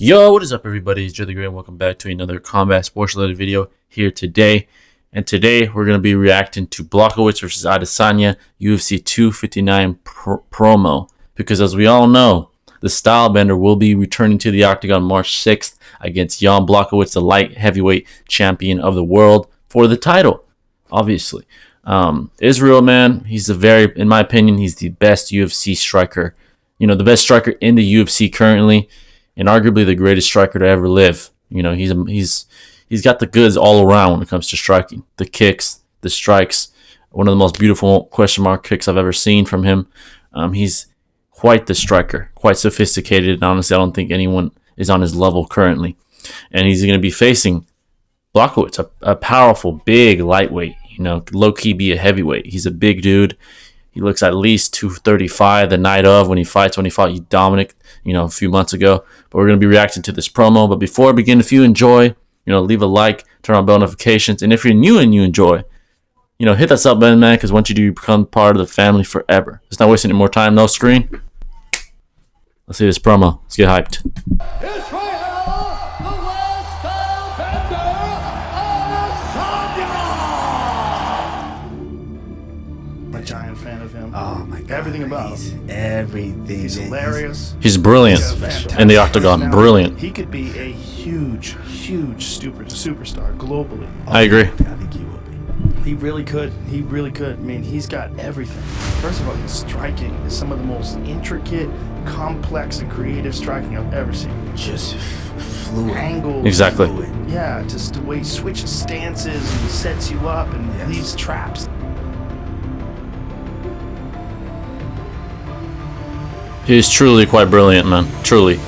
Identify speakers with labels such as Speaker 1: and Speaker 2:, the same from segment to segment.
Speaker 1: Yo, what is up, everybody? It's Joe the Great, and welcome back to another combat sports related video here today. And today we're going to be reacting to Blachowicz versus Adesanya UFC 259 promo. Because as we all know, the style bender will be returning to the octagon March 6th against Jan Blachowicz, the light heavyweight champion of the world, for the title, obviously. Israel, man, in my opinion, he's the best UFC striker. You know, the best striker in the UFC currently, and arguably the greatest striker to ever live. You know, he's got the goods all around when it comes to striking. The kicks, the strikes, one of the most beautiful question mark kicks I've ever seen from him. He's quite the striker, quite sophisticated, and honestly, I don't think anyone is on his level currently. And he's going to be facing Blachowicz, a powerful, big lightweight, you know, low-key be a heavyweight. He's a big dude. He looks at least 235 the night of when he fought Dominic, you know, a few months ago. But we're going to be reacting to this promo. But before I begin, if you enjoy, you know, leave a like, turn on bell notifications. And if you're new and you enjoy, you know, hit that sub button, man, because once you do, you become part of the family forever. Let's not waste any more time. No screen. Let's see this promo. Let's get hyped.
Speaker 2: A giant fan of him.
Speaker 3: Oh my god.
Speaker 2: Everything about him.
Speaker 3: Everything.
Speaker 2: He's hilarious.
Speaker 1: He's brilliant in the octagon. Brilliant.
Speaker 2: He could be a huge superstar globally.
Speaker 1: I agree.
Speaker 3: I think he will be.
Speaker 2: He really could. He really could. I mean, he's got everything. First of all, his striking is some of the most intricate, complex, and creative striking I've ever seen.
Speaker 3: Just fluid.
Speaker 2: Angles.
Speaker 1: Exactly.
Speaker 3: Fluid.
Speaker 2: Yeah, just the way he switches stances and sets you up and leaves traps.
Speaker 1: He's truly quite brilliant, man. Truly.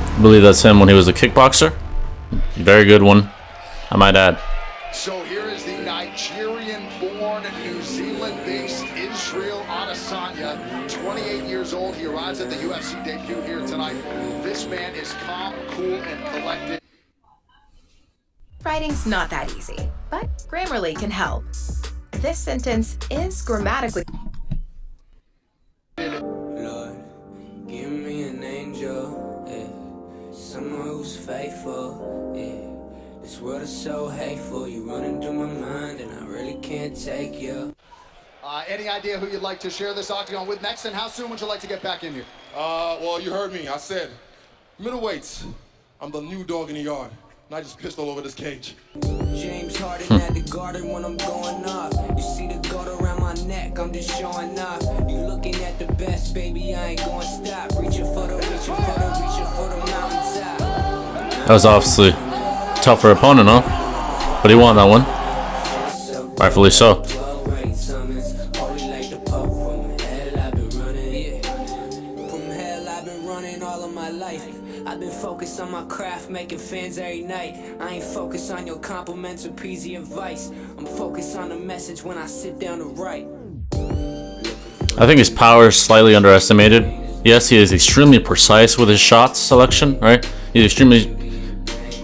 Speaker 1: I believe that's him when he was a kickboxer. Very good one, I might add.
Speaker 4: So here is the Nigerian-born, New Zealand-based Israel Adesanya, 28 years old. He arrives at the UFC debut here tonight. This man is calm, cool, and collected.
Speaker 5: Writing's not that easy, but Grammarly can help. This sentence is grammatically.
Speaker 6: Lord, give me an angel, yeah. Someone who's faithful, yeah. This world is so hateful, you running through my mind, and I really can't take you.
Speaker 4: Any idea who you'd like to share this octagon with next, and how soon would you like to get back in here?
Speaker 7: Well, you heard me. I said middleweights. I'm the new dog in the yard. And I just pissed all over this cage.
Speaker 6: James Harden at the garden when I'm going off. You see the gold around my neck, I'm just showing off. You looking at the best, baby, I ain't gonna stop. Reaching for the mountaintop.
Speaker 1: That was obviously a tougher opponent, huh? But he won that one. Rightfully so.
Speaker 6: I've been focused on my craft, making fans every night. I ain't focused on your compliments or peasy advice. I'm focused on the message when I sit down to write.
Speaker 1: I think his power is slightly underestimated. Yes, he is extremely precise with his shot selection, right? He's extremely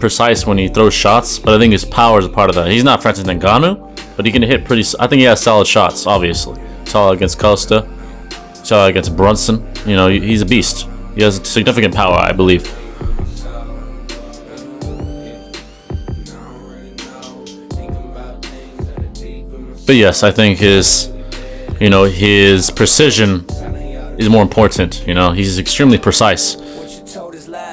Speaker 1: precise when he throws shots, but I think his power is a part of that. He's not Francis Ngannou, but he can hit I think he has solid shots, obviously. Solid against Costa, solid against Brunson. You know, he's a beast. He has significant power, I believe. But yes, I think his precision is more important. You know, he's extremely precise,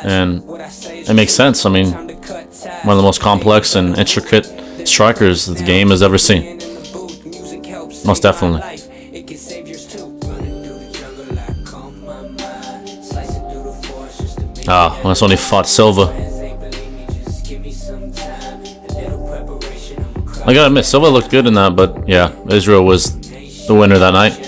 Speaker 1: and it makes sense. I mean, one of the most complex and intricate strikers the game has ever seen. Most definitely. That's when he fought Silva. I gotta admit, Silva looked good in that, but yeah, Israel was the winner that night.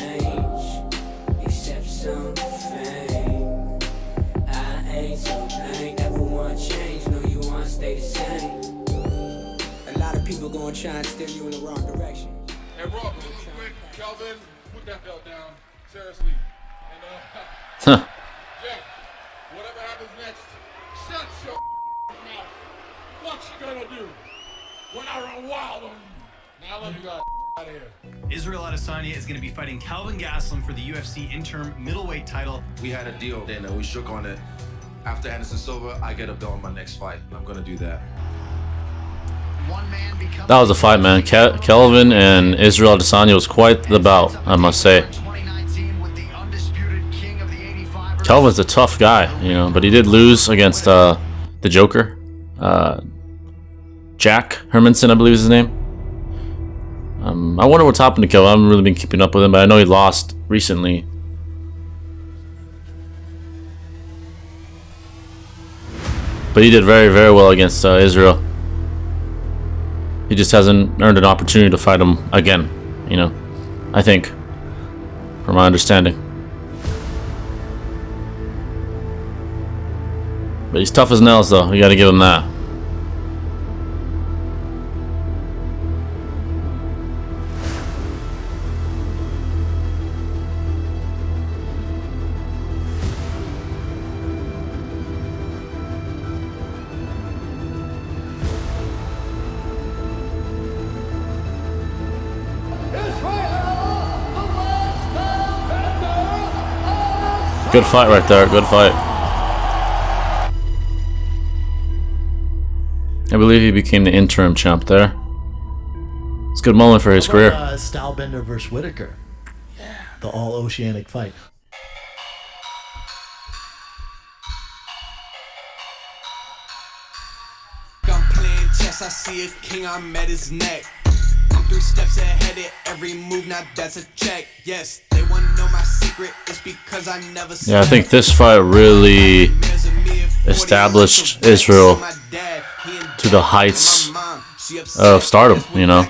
Speaker 6: A lot of people gonna try and steer you in the wrong direction.
Speaker 7: Hey, Rob, real quick, Calvin, put that belt down. Seriously. And, Jeff, whatever happens next, shut your mouth. What you gonna do when I run wild on you? Now I love you guys.
Speaker 8: Israel Adesanya is going to be fighting Calvin Gastelum for the UFC interim middleweight title.
Speaker 3: We had a deal then and we shook on it. After Anderson Silva, I get a belt in my next fight. I'm gonna do that.
Speaker 1: That was a fight, man. Kelvin and Israel Adesanya was quite the bout, I must say. Kelvin's a tough guy, you know, but he did lose against the Joker. Jack Hermanson, I believe is his name. I wonder what's happened to Kelvin. I haven't really been keeping up with him, but I know he lost recently. But he did very, very well against Israel. He just hasn't earned an opportunity to fight him again, you know, I think, from my understanding. But he's tough as nails, though. You gotta give him that. Good fight right there, good fight. I believe he became the interim champ there. It's a good moment for his career.
Speaker 9: Stylebender versus Whitaker. Yeah, the all-oceanic fight.
Speaker 6: I'm playing chess, I see a king, I'm at his neck. I'm 3 steps ahead of every move, now that's a check. Yes, they wanna know my secret, it's because I never slept.
Speaker 1: Yeah, I think this fight really established Israel to the heights of stardom, you know.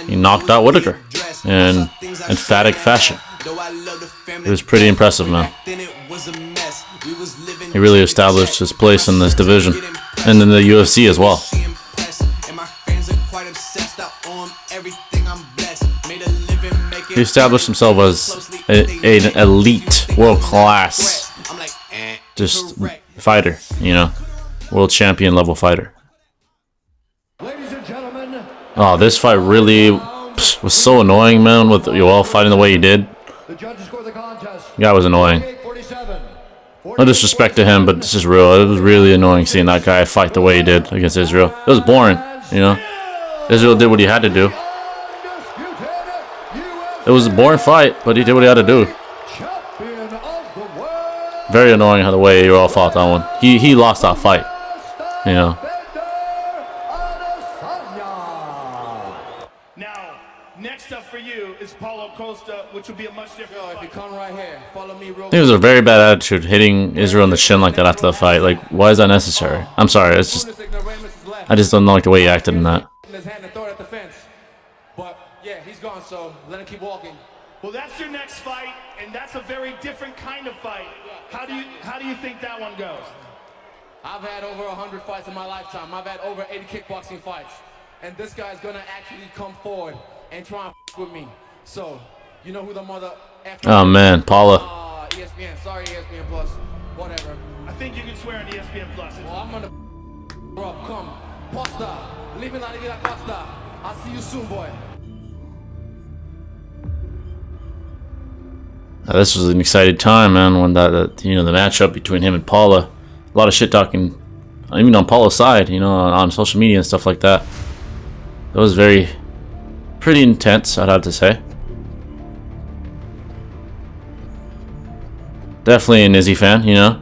Speaker 1: He knocked out Whitaker in emphatic fashion. It was pretty impressive, man. He really established his place in this division and in the UFC as well. He established himself as an elite, world-class, just fighter, you know, world champion level fighter. Oh, this fight really was so annoying, man, with Yoel fighting the way he did. The guy was annoying. No disrespect to him, but this is real. It was really annoying seeing that guy fight the way he did against Israel. It was boring, you know. Israel did what he had to do. It was a boring fight, but he did what he had to do. Very annoying how the way Yoel fought that one. He lost that fight, you know.
Speaker 2: Now, next up for you is Paulo Costa, which will be a much different fight. If you come right here, follow me real.
Speaker 1: I think it was a very bad attitude hitting Israel in the shin like that after the fight. Like, why is that necessary? I'm sorry, it's just I just don't like the way he acted in that.
Speaker 7: But yeah, he's gone, so let him keep walking.
Speaker 2: Well, that's your next fight, and that's a very different kind of fight. How do you think that one goes?
Speaker 7: I've had over 100 fights in my lifetime. I've had over 80 kickboxing fights. And this guy's gonna actually come forward and try and with me. So, you know who the mother F.
Speaker 1: Oh man, Paula.
Speaker 7: ESPN, sorry ESPN Plus. Whatever.
Speaker 2: I think you can swear on ESPN Plus.
Speaker 7: Well, I'm gonna come. Costa. Leave me la Liga Costa. I'll see you soon, boy.
Speaker 1: Now, this was an exciting time, man, when that you know, the matchup between him and Paula. A lot of shit talking, even on Paula's side, you know, on social media and stuff like that. It was pretty intense, I'd have to say. Definitely an Izzy fan, you know.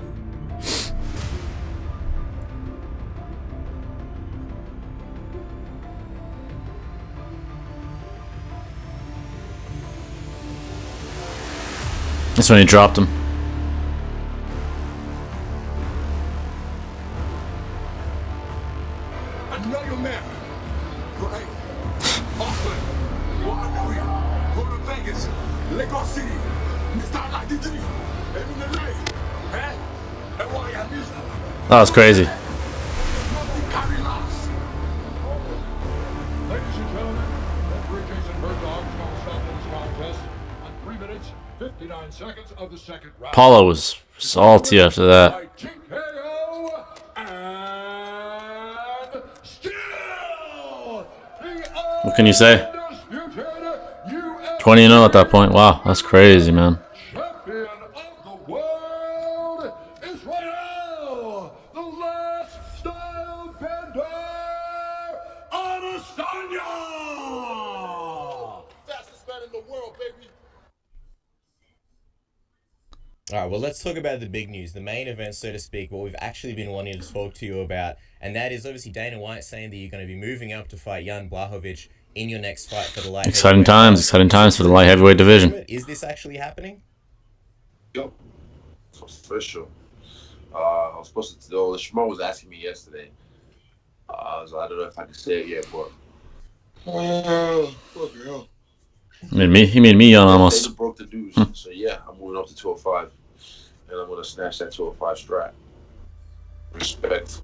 Speaker 1: That's when he dropped him.
Speaker 7: Another man. Right. Oakland. Guadalupe. Go to Vegas. Lagos City. Mr. 93.
Speaker 1: That was crazy.
Speaker 7: Ladies and gentlemen, referee Jason Bergdog is going to stop this contest on 3 minutes, 59 seconds of the second round.
Speaker 1: Paula was salty after that.
Speaker 7: And still
Speaker 1: What can you say? 20-0 at that point. Wow, that's crazy, man.
Speaker 4: Champion of the world is right now the last style bender, Adesanya! Fastest man in the world, baby.
Speaker 10: All right, well, let's talk about the big news, the main event, so to speak, what we've actually been wanting to talk to you about, and that is obviously Dana White saying that you're going to be moving up to fight Jan Blachowicz in your next fight for the light
Speaker 1: Exciting
Speaker 10: heavyweight
Speaker 1: times for the light heavyweight division.
Speaker 10: Is this actually happening?
Speaker 11: Yep, for sure. I was supposed to. The Shmo was asking me yesterday. So I don't know if I can say it yet, but. Fucking hell.
Speaker 1: He made me yawn almost.
Speaker 11: They broke the news, so yeah, I'm moving up to 205, and I'm gonna snatch that 205 strap. Respect.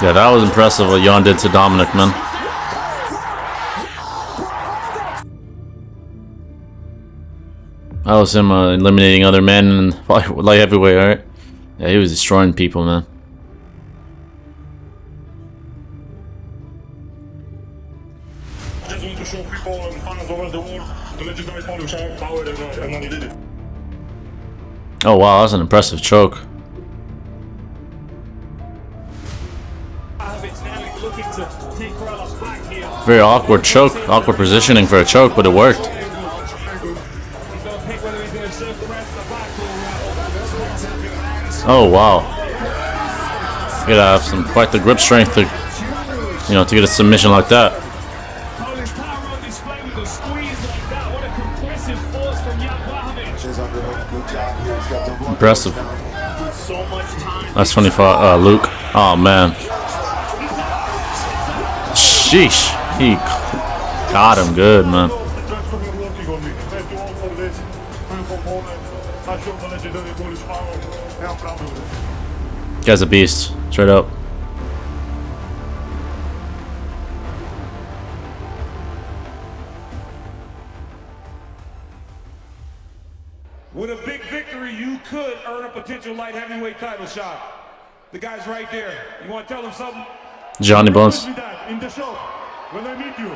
Speaker 1: Yeah, that was impressive what Jan did to Dominic, man. That was him eliminating other men in light heavyweight, alright? Yeah, he was destroying people, man.
Speaker 12: Just want to show people and fans over the world the legendary Polish power, and he did it.
Speaker 1: Oh wow, that was an impressive choke. Very awkward choke, awkward positioning for a choke, but it worked. Oh wow, you gotta have quite the grip strength to, to get a submission like that. Impressive. That's 25. Luke. Oh man. Sheesh. He got him good, man. Guy's a beast, straight up.
Speaker 12: With a big victory, you could earn a potential light heavyweight title shot. The guy's right there. You want to tell him something?
Speaker 1: Johnny Bones.
Speaker 12: In the show, when I meet you,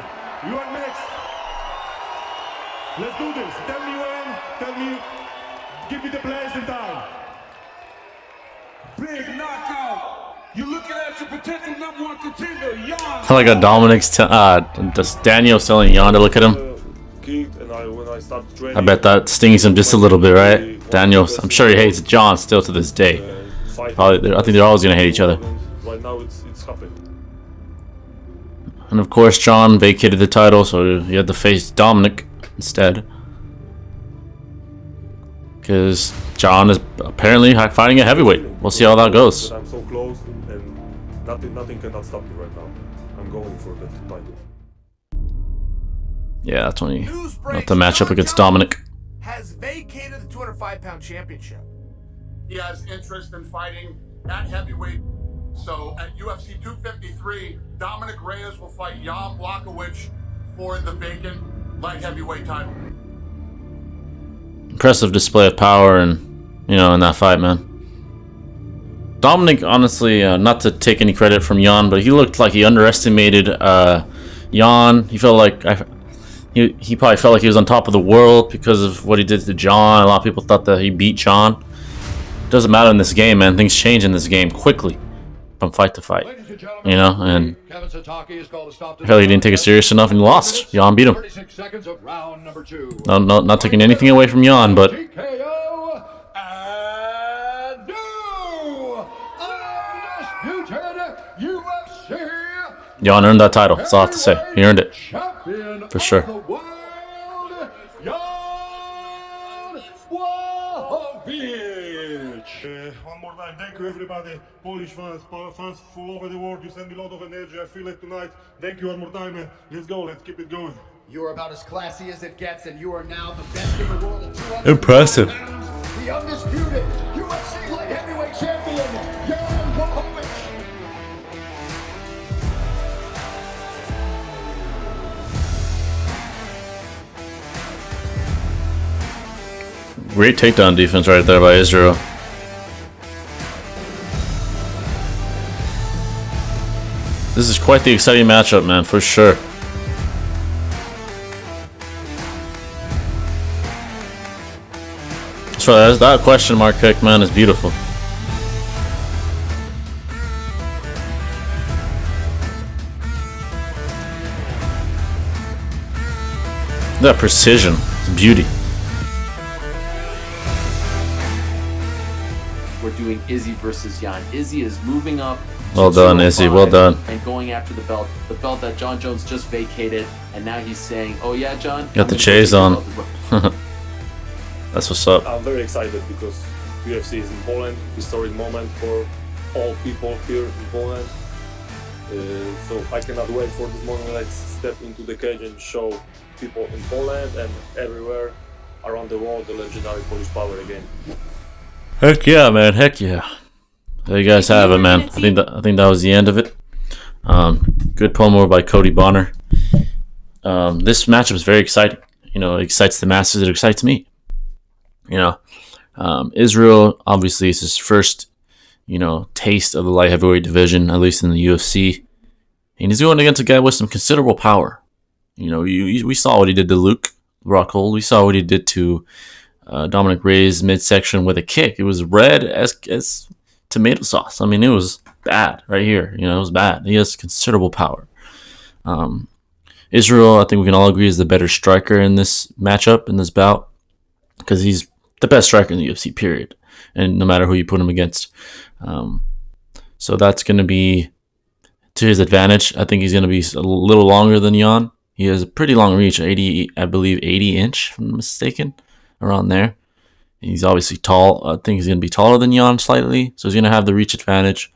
Speaker 12: you are next. Let's do this. Tell me when. Tell me. Give me the place and time. Big knockout. You're looking at your potential #1 contender, Jan.
Speaker 1: I like how Dominic's Daniel's telling Jan to look at him. I bet that stings him just a little bit, right? Daniel's, I'm sure he hates John still to this day. Probably, I think they're always gonna hate each other.
Speaker 12: Right now, it's happening.
Speaker 1: And of course, John vacated the title, so he had to face Dominic instead. Because John is apparently fighting a heavyweight. We'll see how that goes.
Speaker 12: I'm so close, and nothing cannot stop me right now. I'm going for the title.
Speaker 1: Yeah, that's when he have to match up against Dominic.
Speaker 13: Has vacated the 205-pound championship. He has interest in fighting at heavyweight. So at UFC 253, Dominic Reyes will fight Jan Blachowicz for the vacant light heavyweight title.
Speaker 1: Impressive display of power and, in that fight, man. Dominic, honestly, not to take any credit from Jan, but he looked like he underestimated Jan. He felt like he probably felt like he was on top of the world because of what he did to John. A lot of people thought that he beat John. Doesn't matter in this game, man. Things change in this game quickly from fight to fight. And I felt he didn't take it serious enough and he lost. Jan beat him. No, not taking anything away from Jan, but Jan earned that title. That's all I have to say. He earned it. For sure.
Speaker 12: One more time, thank you everybody, Polish fans all over the world. You send me a lot of energy. I feel it tonight. Thank you one more time, man. Let's go. Let's keep it going.
Speaker 4: You are about as classy as it gets, and you are now the best in the world at 200.
Speaker 1: Impressive.
Speaker 4: The undisputed UFC light heavyweight champion, Jan Blachowicz.
Speaker 1: Great takedown defense right there by Israel. This is quite the exciting matchup, man, for sure. So that question mark kick, man, is beautiful. That precision, it's beauty.
Speaker 14: We're doing Izzy versus Jan. Izzy is moving up.
Speaker 1: Well done, Izzy. Well done.
Speaker 14: And going after the belt that John Jones just vacated, and now he's saying, "Oh yeah, John."
Speaker 1: Got the chase on. That's what's up.
Speaker 15: I'm very excited because UFC is in Poland. Historic moment for all people here in Poland. So I cannot wait for this moment. Let's step into the cage and show people in Poland and everywhere around the world the legendary Polish power again.
Speaker 1: Heck yeah, man! Heck yeah! There you guys have it, man. I think that was the end of it. Good promo by Cody Bonner. This matchup is very exciting. You know, it excites the masses. It excites me. You know, Israel obviously is his first, you know, taste of the light heavyweight division, at least in the UFC, and he's going against a guy with some considerable power. You know, we saw what he did to Luke Rockhold. We saw what he did to Dominic Reyes midsection with a kick. It was red as tomato sauce. I mean, it was bad right here. You know, it was bad. He has considerable power. Israel, I think we can all agree, is the better striker in this matchup, in this bout, because he's the best striker in the UFC, period. And no matter who you put him against. So that's going to be to his advantage. I think he's going to be a little longer than Jan. He has a pretty long reach, 80, I believe 80 inch, if I'm not mistaken, around there. He's obviously tall. I think he's going to be taller than Jan slightly, so he's going to have the reach advantage,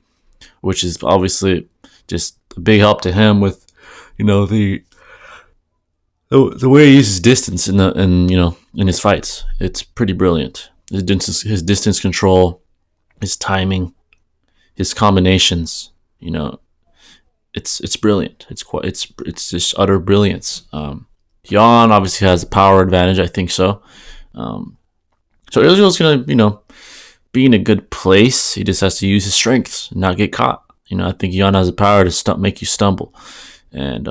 Speaker 1: which is obviously just a big help to him with, you know, the way he uses distance in his fights. It's pretty brilliant. His distance control, his timing, his combinations. You know, it's brilliant. It's just utter brilliance. Jan obviously has a power advantage. I think so. So Israel's gonna, you know, be in a good place. He just has to use his strengths and not get caught. You know, I think Jan has the power to make you stumble, and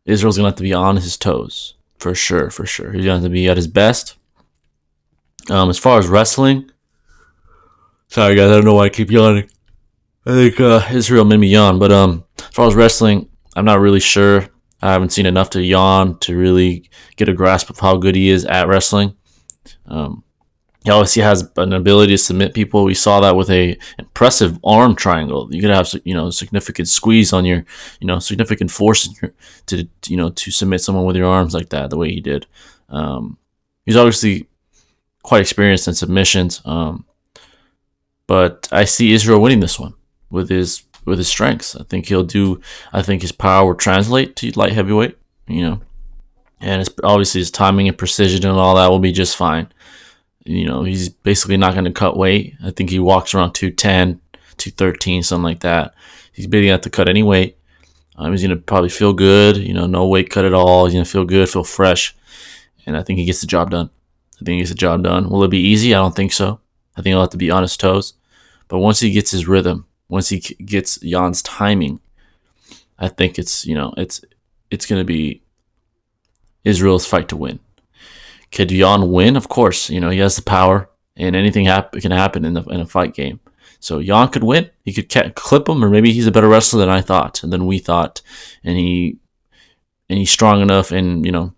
Speaker 1: Israel's gonna have to be on his toes for sure. For sure, he's gonna have to be at his best. As far as wrestling, sorry guys, I don't know why I keep yawning. I think Israel made me yawn, but as far as wrestling, I'm not really sure. I haven't seen enough to yawn to really get a grasp of how good he is at wrestling. He obviously has an ability to submit people. We saw that with a impressive arm triangle. You could have, you know, significant squeeze on your, you know, significant force to submit someone with your arms like that, the way he did. He's obviously quite experienced in submissions, but I see Israel winning this one with his strengths. I think his power will translate to light heavyweight, you know, and it's obviously his timing and precision and all that will be just fine. You know, he's basically not going to cut weight. I think he walks around 210, 213, something like that. He's basically going to have to cut any weight. He's going to probably feel good, you know, no weight cut at all. He's going to feel good, feel fresh, and I think he gets the job done. Will it be easy? I don't think so. I think he'll have to be on his toes. But once he gets his rhythm, once he gets Jan's timing, I think it's going to be Israel's fight to win. Could Jan win? Of course. You know, he has the power, and anything can happen in a fight game. So Jan could win. He could clip him, or maybe he's a better wrestler than I thought, and than we thought, and he's strong enough and, you know,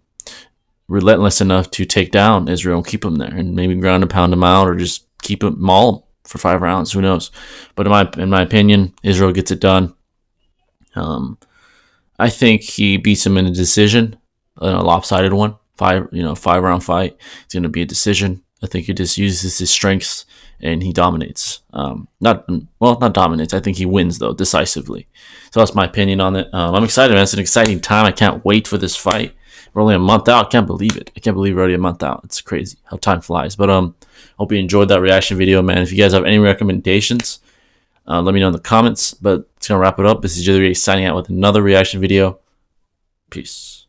Speaker 1: relentless enough to take down Israel and keep him there, and maybe ground and pound him out, or just keep him maul for 5 rounds. Who knows? But in my opinion, Israel gets it done. I think he beats him in a decision, a lopsided one. 5-round fight. It's going to be a decision. I think he just uses his strengths and he dominates. Not dominates. I think he wins though, decisively. So that's my opinion on it. I'm excited, man. It's an exciting time. I can't wait for this fight. We're only a month out. I can't believe it. I can't believe we're already a month out. It's crazy how time flies. But hope you enjoyed that reaction video, man. If you guys have any recommendations, let me know in the comments. But it's gonna wrap it up. This is Jittery signing out with another reaction video. Peace.